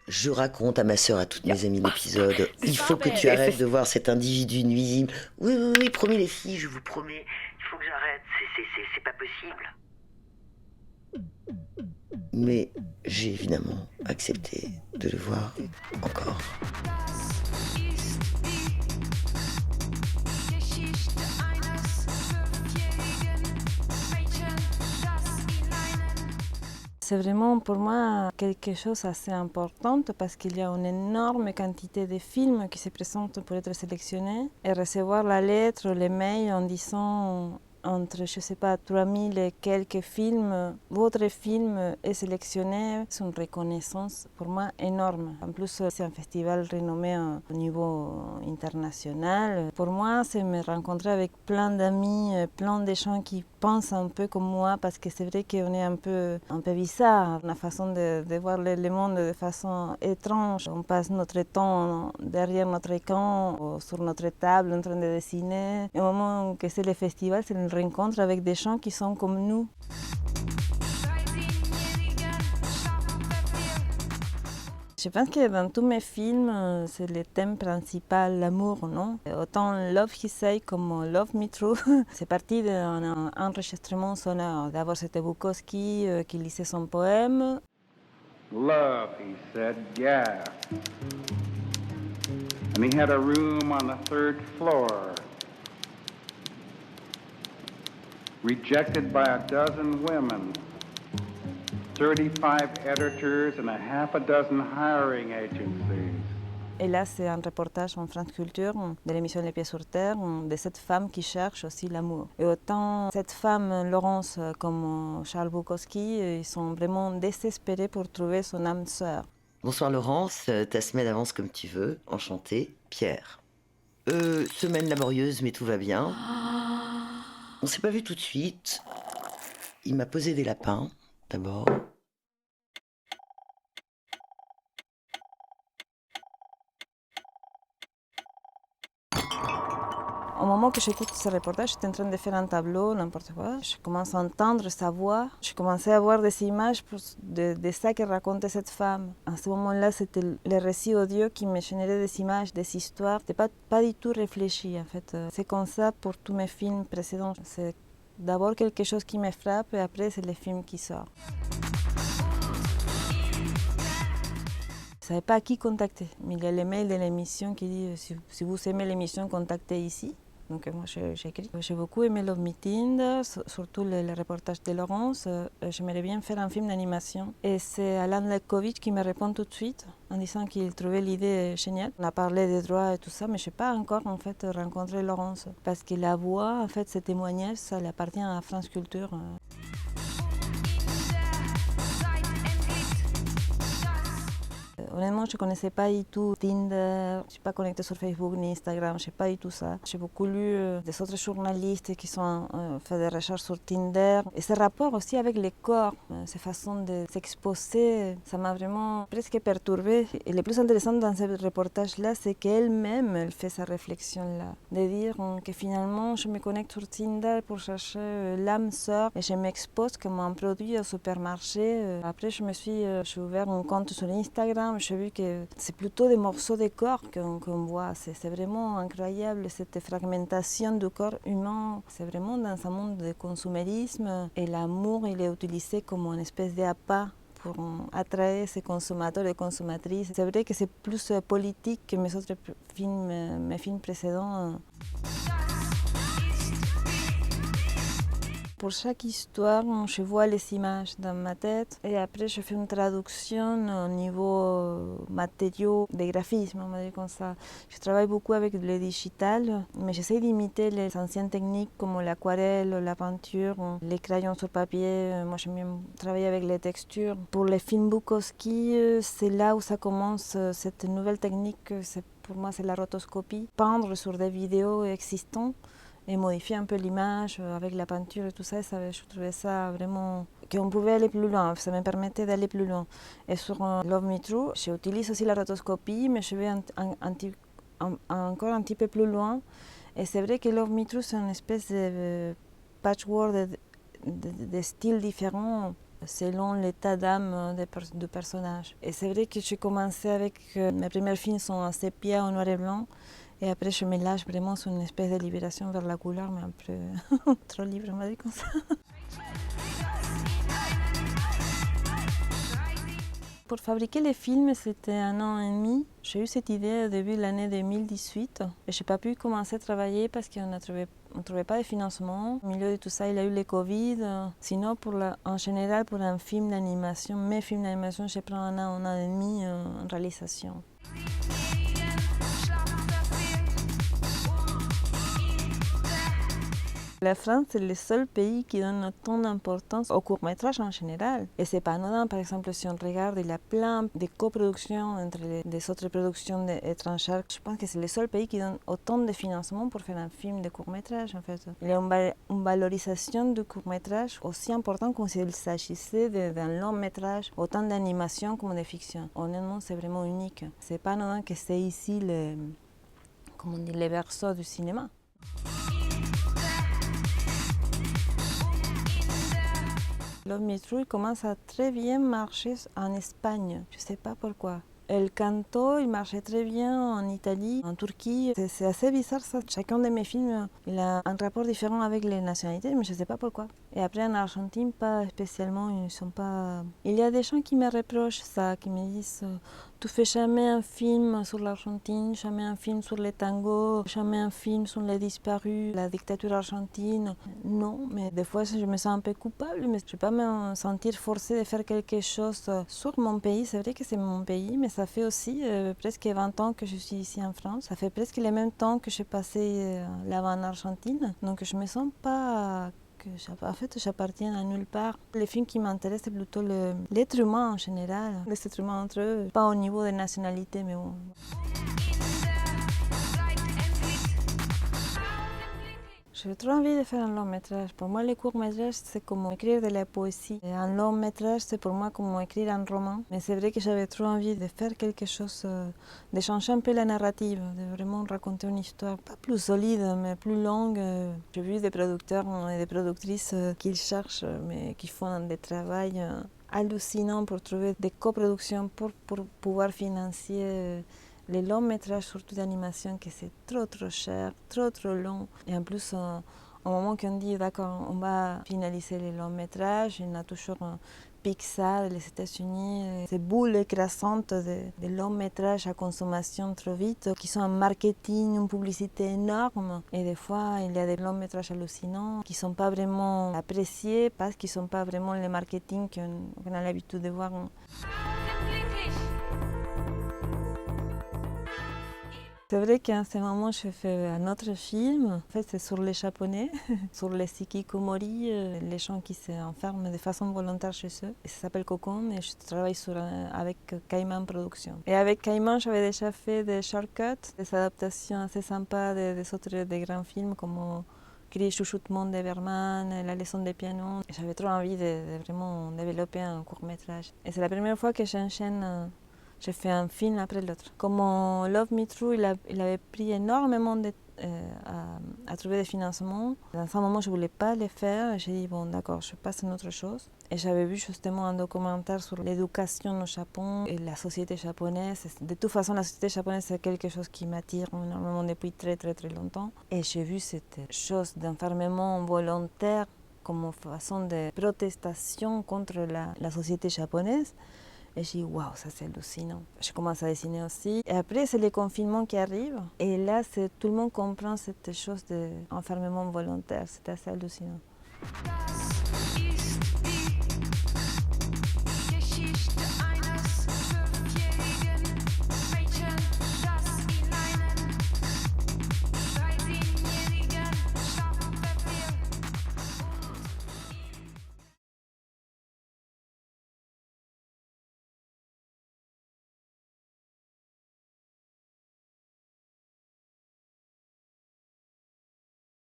Je raconte à ma sœur, à toutes mes amies l'épisode. Il faut que tu Et arrêtes de c'est- voir cet individu nuisible. Oui, oui, oui, promis les filles, je vous promets. Il faut que j'arrête, c'est pas possible. Mais j'ai évidemment accepté de le voir encore. C'est vraiment pour moi quelque chose d'assez important parce qu'il y a une énorme quantité de films qui se présentent pour être sélectionnés et recevoir la lettre, les mails en disant entre, je ne sais pas, 3000 et quelques films, votre film est sélectionné, c'est une reconnaissance pour moi énorme. En plus, c'est un festival renommé au niveau international. Pour moi, c'est me rencontrer avec plein d'amis, plein de gens qui pensent un peu comme moi, parce que c'est vrai qu'on est un peu bizarre, la façon de voir le monde de façon étrange. On passe notre temps derrière notre écran ou sur notre table en train de dessiner. Et au moment que c'est le festival, c'est une rencontre avec des gens qui sont comme nous. Je pense que dans tous mes films, c'est le thème principal, l'amour, non? Autant Love He Say comme Love Me True, c'est parti d'un enregistrement sonore. D'abord, c'était Bukowski qui lisait son poème. Love, he said, yeah. And he had a room on the third floor, rejected by a dozen women, 35 editors and a half a dozen hiring agencies. Et là, c'est un reportage en France Culture de l'émission Les Pieds sur Terre de cette femme qui cherche aussi l'amour. Et autant cette femme, Laurence, comme Charles Bukowski, ils sont vraiment désespérés pour trouver son âme sœur. Bonsoir Laurence, ta semaine avance comme tu veux. Enchanté, Pierre. Semaine laborieuse, mais tout va bien. On s'est pas vu tout de suite. Il m'a posé des lapins, d'abord. Au moment que j'écoute ce reportage, j'étais en train de faire un tableau, n'importe quoi. Je commence à entendre sa voix. Je commençais à voir des images de ça que racontait cette femme. À ce moment-là, c'était le récit audio qui me générait des images, des histoires. C'était pas du tout réfléchi, en fait. C'est comme ça pour tous mes films précédents. C'est d'abord quelque chose qui me frappe et après, c'est le film qui sort. Je ne savais pas à qui contacter. Mais il y a le mail de l'émission qui dit si vous aimez l'émission, contactez ici. Donc moi j'ai écrit. J'ai beaucoup aimé Love Meeting, surtout le reportage de Laurence. J'aimerais bien faire un film d'animation. Et c'est Alan Lekovitch qui me répond tout de suite en disant qu'il trouvait l'idée géniale. On a parlé des droits et tout ça, mais je n'ai pas encore en fait rencontré Laurence. Parce que la voix, en fait, ce témoignage, ça lui appartient à France Culture. Honnêtement, je ne connaissais pas du tout Tinder, je ne suis pas connectée sur Facebook ni Instagram, je ne sais pas du tout ça. J'ai beaucoup lu des autres journalistes qui ont fait des recherches sur Tinder. Et ce rapport aussi avec les corps, ces façons de s'exposer, ça m'a vraiment presque perturbée. Et le plus intéressant dans ce reportage-là, c'est qu'elle-même, elle fait sa réflexion-là. De dire que finalement, je me connecte sur Tinder pour chercher l'âme sœur et je m'expose comme un produit au supermarché. Après, j'ai ouvert un compte sur Instagram. J'ai vu que c'est plutôt des morceaux de corps qu'on voit. C'est vraiment incroyable cette fragmentation du corps humain. C'est vraiment dans un monde de consumérisme et l'amour il est utilisé comme une espèce d'appât pour attirer ces consommateurs et consommatrices. C'est vrai que c'est plus politique que mes autres films, mes films précédents. Pour chaque histoire, je vois les images dans ma tête et après je fais une traduction au niveau matériaux, des graphismes, on va dire comme ça. Je travaille beaucoup avec le digital, mais j'essaie d'imiter les anciennes techniques comme l'aquarelle, la peinture, les crayons sur papier. Moi j'aime bien travailler avec les textures. Pour les films Bukowski, c'est là où ça commence cette nouvelle technique. Pour moi, c'est la rotoscopie. Peindre sur des vidéos existantes et modifier un peu l'image avec la peinture et tout ça, je trouvais ça vraiment qu'on pouvait aller plus loin, ça me permettait d'aller plus loin. Et sur Love Me True, j'utilise aussi la rotoscopie, mais je vais encore un petit peu plus loin. Et c'est vrai que Love Me True, c'est une espèce de patchwork de styles différents. selon l'état d'âme du personnage. Et c'est vrai que j'ai commencé avec mes premiers films sont en sépia, en noir et blanc, et après je me lâche vraiment sur une espèce de libération vers la couleur, mais un peu trop libre, on va dire comme ça. Pour fabriquer les films, c'était 1 an et demi. J'ai eu cette idée au début de l'année 2018 et je n'ai pas pu commencer à travailler parce qu'on ne trouvait pas de financement. Au milieu de tout ça, il y a eu le Covid. Sinon, en général, pour un film d'animation, mes films d'animation, je prends 1 an et demi en réalisation. La France, c'est le seul pays qui donne autant d'importance au court-métrage en général. Et c'est pas anodin, par exemple, si on regarde, il y a plein de coproductions entre les autres productions étrangères. Je pense que c'est le seul pays qui donne autant de financement pour faire un film de court-métrage, en fait. Il y a une valorisation du court-métrage aussi importante comme s'il s'agissait d'un long-métrage, autant d'animation comme de fiction. Honnêtement, c'est vraiment unique. C'est pas anodin que c'est ici le berceau du cinéma. Love Me True commence à très bien marcher en Espagne. Je ne sais pas pourquoi. El Canto, il marchait très bien en Italie, en Turquie. C'est assez bizarre ça. Chacun de mes films, il a un rapport différent avec les nationalités, mais je ne sais pas pourquoi. Et après en Argentine, pas spécialement, ils sont pas... Il y a des gens qui me reprochent ça, qui me disent tu fais jamais un film sur l'Argentine, jamais un film sur les tangos, jamais un film sur les disparus, la dictature argentine. Non, mais des fois je me sens un peu coupable, mais je ne vais pas me sentir forcée de faire quelque chose sur mon pays. C'est vrai que c'est mon pays, mais ça fait aussi presque 20 ans que je suis ici en France. Ça fait presque le même temps que j'ai passé là-bas en Argentine. Donc je ne me sens pas... En fait, j'appartiens à nulle part. Les films qui m'intéressent, c'est plutôt l'être humain en général, les êtres humains entre eux, pas au niveau des nationalités, mais bon. J'ai trop envie de faire un long métrage. Pour moi, le court métrage, c'est comme écrire de la poésie. Et un long métrage, c'est pour moi comme écrire un roman. Mais c'est vrai que j'avais trop envie de faire quelque chose, de changer un peu la narrative, de vraiment raconter une histoire pas plus solide, mais plus longue. J'ai vu des producteurs et des productrices qui cherchent, mais qui font des travaux hallucinants pour trouver des coproductions pour pouvoir financer les longs métrages, surtout d'animation, que c'est trop cher, trop long. Et en plus, au moment qu'on dit d'accord, on va finaliser les longs métrages, il y en a toujours Pixar, les États-Unis, ces boules écrasantes de longs métrages à consommation trop vite, qui sont un marketing, une publicité énorme. Et des fois, il y a des longs métrages hallucinants qui ne sont pas vraiment appréciés parce qu'ils ne sont pas vraiment le marketing qu'on a l'habitude de voir. C'est vrai qu'en ce moment, je fais un autre film. En fait, c'est sur les Japonais, sur les hikikomori, les gens qui s'enferment de façon volontaire chez eux. Et ça s'appelle Cocoon et je travaille avec Caïman Productions. Et avec Caïman, j'avais déjà fait des shortcuts, des adaptations assez sympas des autres des grands films comme Cri chuchotement de Berman, La leçon de piano. J'avais trop envie de vraiment développer un court-métrage. Et c'est la première fois que j'enchaîne. J'ai fait un film après l'autre. Comme Love Me True, il avait pris énormément à trouver des financements. Dans un moment, je ne voulais pas le faire. J'ai dit, bon, d'accord, je passe à une autre chose. Et j'avais vu justement un documentaire sur l'éducation au Japon et la société japonaise. De toute façon, la société japonaise, c'est quelque chose qui m'attire énormément depuis très longtemps. Et j'ai vu cette chose d'enfermement volontaire comme façon de protestation contre la société japonaise. Et j'ai dit, waouh, ça c'est hallucinant. Je commence à dessiner aussi. Et après, c'est le confinement qui arrive. Et là, tout le monde comprend cette chose d'enfermement volontaire. C'est assez hallucinant.